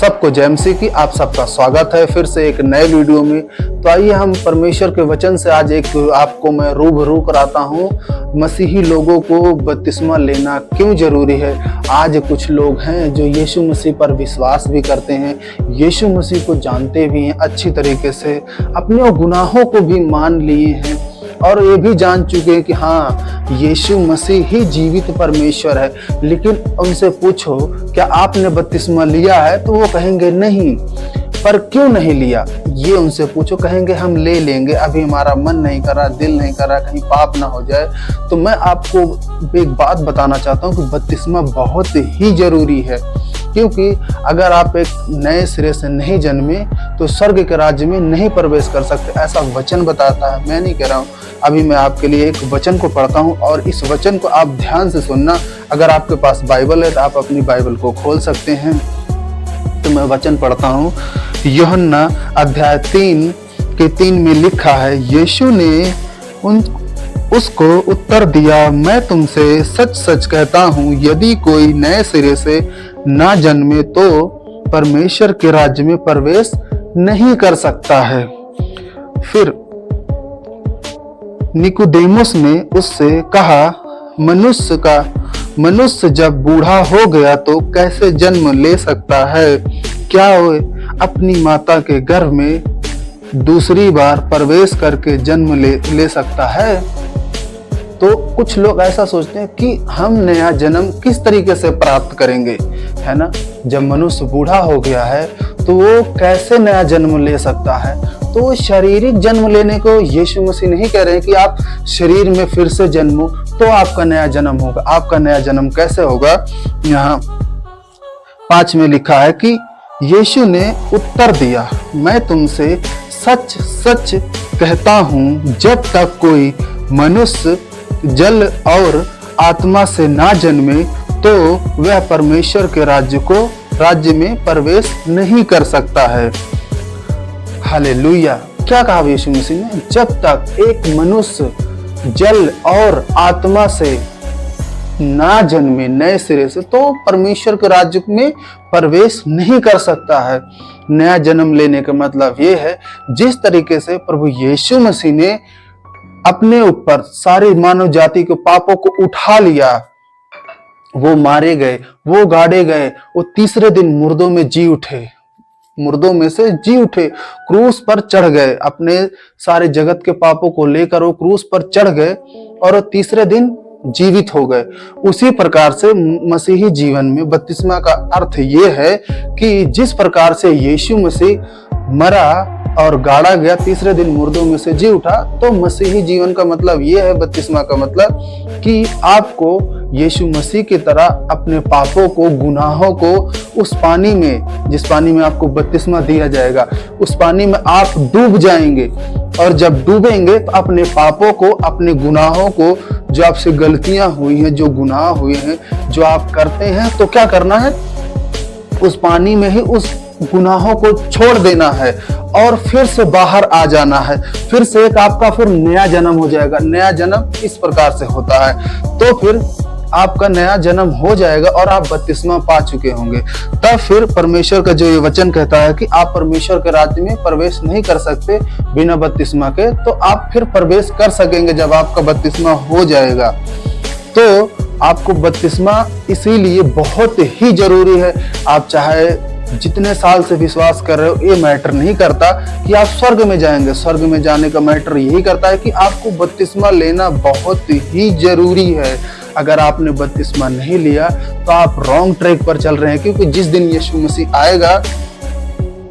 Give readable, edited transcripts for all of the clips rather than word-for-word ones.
सबको जय मसीह की। आप सबका स्वागत है फिर से एक नए वीडियो में। तो आइए हम परमेश्वर के वचन से आज एक आपको मैं रूबरू कराता हूँ। मसीही लोगों को बपतिस्मा लेना क्यों जरूरी है। आज कुछ लोग हैं जो यीशु मसीह पर विश्वास भी करते हैं, यीशु मसीह को जानते भी हैं अच्छी तरीके से, अपने गुनाहों को भी मान लिए हैं और ये भी जान चुके हैं कि हाँ यीशु मसीह ही जीवित परमेश्वर है। लेकिन उनसे पूछो क्या आपने बपतिस्मा लिया है, तो वो कहेंगे नहीं। पर क्यों नहीं लिया ये उनसे पूछो, कहेंगे हम ले लेंगे, अभी हमारा मन नहीं कर रहा, दिल नहीं कर रहा, कहीं पाप ना हो जाए। तो मैं आपको एक बात बताना चाहता हूँ कि बपतिस्मा बहुत ही जरूरी है, क्योंकि अगर आप एक नए सिरे से नहीं जन्मे तो स्वर्ग के राज्य में नहीं प्रवेश कर सकते, ऐसा वचन बताता है। मैं नहीं कह रहा हूँ। अभी मैं आपके लिए एक वचन को पढ़ता हूँ और इस वचन को आप ध्यान से सुनना। अगर आपके पास बाइबल है तो आप अपनी बाइबल को खोल सकते हैं। तो मैं वचन पढ़ता हूँ। यूहन्ना अध्याय 3:3 में लिखा है, यीशु ने उसको उत्तर दिया, मैं तुमसे सच सच कहता हूँ, यदि कोई नए सिरे से ना जन्मे तो परमेश्वर के राज्य में प्रवेश नहीं कर सकता है। फिर निकोदेमुस ने उससे कहा, मनुष्य जब बूढ़ा हो गया तो कैसे जन्म ले सकता है? क्या वो अपनी माता के गर्भ में दूसरी बार प्रवेश करके जन्म ले सकता है? तो कुछ लोग ऐसा सोचते हैं कि हम नया जन्म किस तरीके से प्राप्त करेंगे, है ना। जब मनुष्य बूढ़ा हो गया है तो वो कैसे नया जन्म ले सकता है? तो शारीरिक जन्म लेने को यीशु मसीह नहीं कह रहे हैं कि आप शरीर में फिर से जन्मो तो आपका नया जन्म होगा। आपका नया जन्म कैसे होगा? यहाँ 5 में लिखा है कि यीशु ने उत्तर दिया, मैं तुमसे सच सच कहता हूँ, जब तक कोई मनुष्य जल और आत्मा से ना जन्मे तो वह परमेश्वर के राज्य में प्रवेश नहीं कर सकता है। हालेलुया। क्या कहा यीशु मसीह ने? जब तक एक मनुष्य जल और आत्मा से ना जन्मे नए सिरे से तो परमेश्वर के राज्य में प्रवेश नहीं कर सकता है। नया जन्म लेने का मतलब ये है, जिस तरीके से प्रभु यीशु मसीह ने अपने ऊपर सारी मानव जाति के पापों को उठा लिया, वो मारे गए, वो गाड़े गए, वो तीसरे दिन मुर्दों में से जी उठे, क्रूस पर चढ़ गए, अपने सारे जगत के पापों को लेकर वो क्रूस पर चढ़ गए और तीसरे दिन जीवित हो गए। उसी प्रकार से मसीही जीवन में बपतिस्मा का अर्थ ये है कि जिस प्रकार से यीशु मसीह मरा और गाड़ा गया, तीसरे दिन मुर्दों में से जी उठा, तो मसीही जीवन का मतलब ये है, बपतिस्मा का मतलब कि आपको यीशु मसीह की तरह अपने पापों को, गुनाहों को उस पानी में, जिस पानी में आपको बपतिस्मा दिया जाएगा, उस पानी में आप डूब जाएंगे। और जब डूबेंगे तो अपने पापों को, अपने गुनाहों को, जो आपसे गलतियां हुई हैं, जो गुनाह हुए हैं, जो आप करते हैं, तो क्या करना है? उस पानी में ही उस गुनाहों को छोड़ देना है और फिर से बाहर आ जाना है। फिर से एक आपका फिर नया जन्म हो जाएगा। नया जन्म इस प्रकार से होता है। तो फिर आपका नया जन्म हो जाएगा और आप बपतिस्मा पा चुके होंगे। तब फिर परमेश्वर का जो ये वचन कहता है कि आप परमेश्वर के राज्य में प्रवेश नहीं कर सकते बिना बपतिस्मा के, तो आप फिर प्रवेश कर सकेंगे जब आपका बपतिस्मा हो जाएगा। तो आपको बपतिस्मा इसीलिए बहुत ही जरूरी है। आप चाहे जितने साल से विश्वास कर रहे हो, ये मैटर नहीं करता कि आप स्वर्ग में जाएंगे। स्वर्ग में जाने का मैटर यही करता है कि आपको बपतिस्मा लेना बहुत ही जरूरी है। अगर आपने बपतिस्मा नहीं लिया तो आप रॉन्ग ट्रैक पर चल रहे हैं, क्योंकि जिस दिन यीशु मसीह आएगा,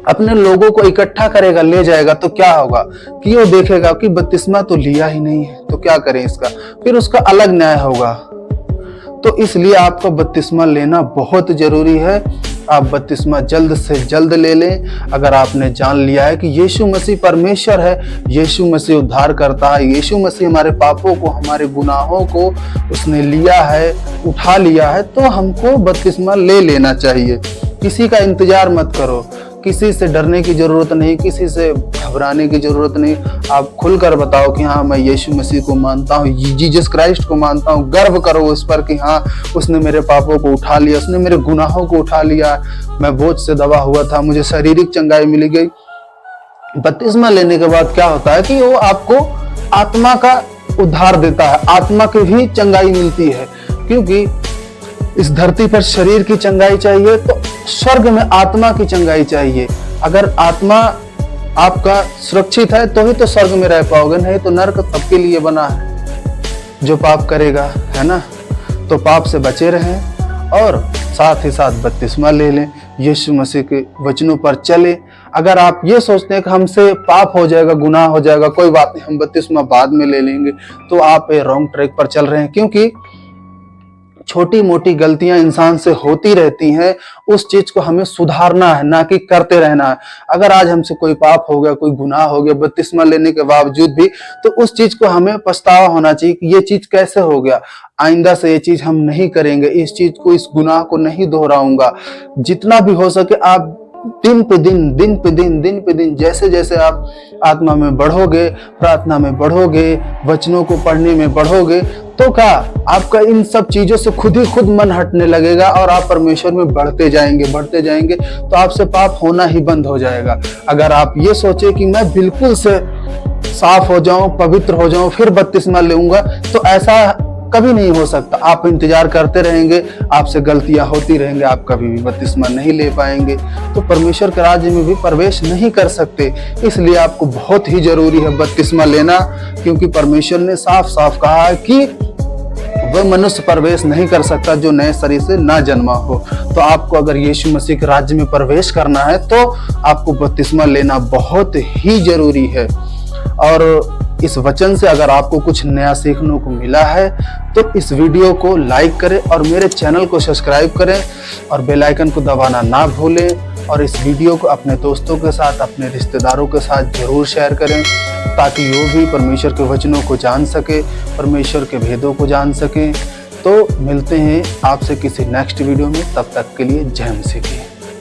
अपने लोगों को इकट्ठा करेगा, ले जाएगा, तो क्या होगा कि वो देखेगा कि बपतिस्मा तो लिया ही नहीं है, तो क्या करें इसका, फिर उसका अलग न्याय होगा। तो इसलिए आपको बपतिस्मा लेना बहुत जरूरी है। आप बपतिस्मा जल्द से जल्द ले लें। अगर आपने जान लिया है कि यीशु मसीह परमेश्वर है, यीशु मसीह उद्धार करता है, यीशु मसीह हमारे पापों को, हमारे गुनाहों को उसने लिया है, उठा लिया है, तो हमको बपतिस्मा ले लेना चाहिए। किसी का इंतजार मत करो किसी से डरने की ज़रूरत नहीं, किसी से घबराने की ज़रूरत नहीं। आप खुलकर बताओ कि हाँ मैं यीशु मसीह को मानता हूँ, जीसस क्राइस्ट को मानता हूँ। गर्व करो उस पर कि हाँ उसने मेरे पापों को उठा लिया, उसने मेरे गुनाहों को उठा लिया। मैं बोझ से दबा हुआ था, मुझे शारीरिक चंगाई मिली गई। बपतिस्मा लेने के बाद क्या होता है कि वो आपको आत्मा का उद्धार देता है, आत्मा की भी चंगाई मिलती है। क्योंकि इस धरती पर शरीर की चंगाई चाहिए तो स्वर्ग में आत्मा की चंगाई चाहिए। अगर आत्मा आपका सुरक्षित है तो ही तो स्वर्ग में रह पाओगे, नहीं तो नरक सबके लिए बना है जो पाप करेगा, है ना। तो पाप से बचे रहें और साथ ही साथ बपतिस्मा ले लें, यीशु मसीह के वचनों पर चले। अगर आप ये सोचते हैं कि हमसे पाप हो जाएगा, गुनाह हो जाएगा, कोई बात नहीं हम बपतिस्मा बाद में ले लेंगे, तो आप रॉन्ग ट्रैक पर चल रहे हैं। क्योंकि छोटी मोटी गलतियां इंसान से होती रहती हैं, उस चीज को हमें सुधारना है, ना कि करते रहना है। अगर आज हमसे कोई पाप हो गया, कोई गुनाह हो गया बपतिस्मा लेने के बावजूद भी, तो उस चीज को हमें पछतावा होना चाहिए कि ये चीज कैसे हो गया, आइंदा से ये चीज हम नहीं करेंगे, इस चीज को, इस गुनाह को नहीं दोहराऊंगा। जितना भी हो सके आप दिन पे दिन जैसे जैसे आप आत्मा में बढ़ोगे, प्रार्थना में बढ़ोगे, वचनों को पढ़ने में बढ़ोगे, तो क्या आपका इन सब चीजों से खुद ही खुद मन हटने लगेगा और आप परमेश्वर में बढ़ते जाएंगे तो आपसे पाप होना ही बंद हो जाएगा। अगर आप ये सोचे कि मैं बिल्कुल से साफ हो जाऊं, पवित्र हो जाऊं, फिर बपतिस्मा लूंगा, तो ऐसा कभी नहीं हो सकता। आप इंतजार करते रहेंगे, आपसे गलतियां होती रहेंगे, आप कभी भी बपतिस्मा नहीं ले पाएंगे, तो परमेश्वर के राज्य में भी प्रवेश नहीं कर सकते। इसलिए आपको बहुत ही जरूरी है बपतिस्मा लेना, क्योंकि परमेश्वर ने साफ साफ कहा है कि वह मनुष्य प्रवेश नहीं कर सकता जो नए शरीर से ना जन्मा हो। तो आपको अगर यीशु मसीह के राज्य में प्रवेश करना है तो आपको बपतिस्मा लेना बहुत ही जरूरी है। और इस वचन से अगर आपको कुछ नया सीखने को मिला है तो इस वीडियो को लाइक करें और मेरे चैनल को सब्सक्राइब करें और बेल आइकन को दबाना ना भूलें। और इस वीडियो को अपने दोस्तों के साथ, अपने रिश्तेदारों के साथ जरूर शेयर करें, ताकि वो भी परमेश्वर के वचनों को जान सके, परमेश्वर के भेदों को जान सकें। तो मिलते हैं आपसे किसी नेक्स्ट वीडियो में, तब तक के लिए जय मसीह की।